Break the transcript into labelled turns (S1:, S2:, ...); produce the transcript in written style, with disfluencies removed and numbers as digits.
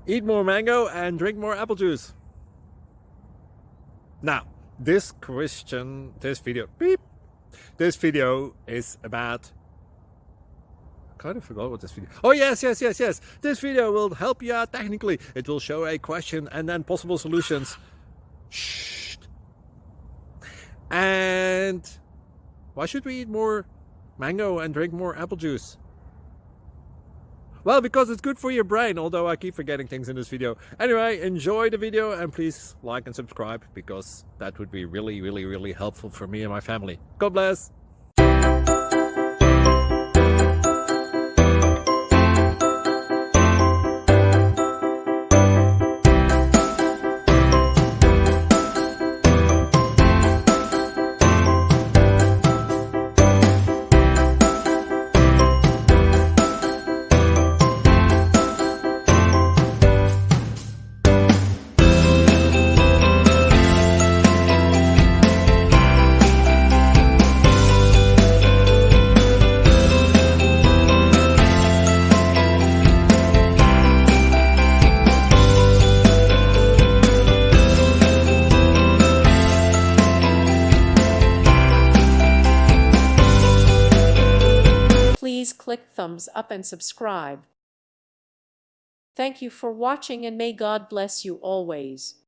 S1: Eat more mango and drink more apple juice. Now, this video is about... I kind of forgot what this video... Oh, yes. This video will help you out technically. It will show a question and then possible solutions. Shh. And why should we eat more mango and drink more apple juice? Well, because it's good for your brain, although I keep forgetting things in this video. Anyway, enjoy the video and please like and subscribe, because that would be really helpful for me and my family. God bless!
S2: Please click thumbs up and subscribe. Thank you for watching and may God bless you always.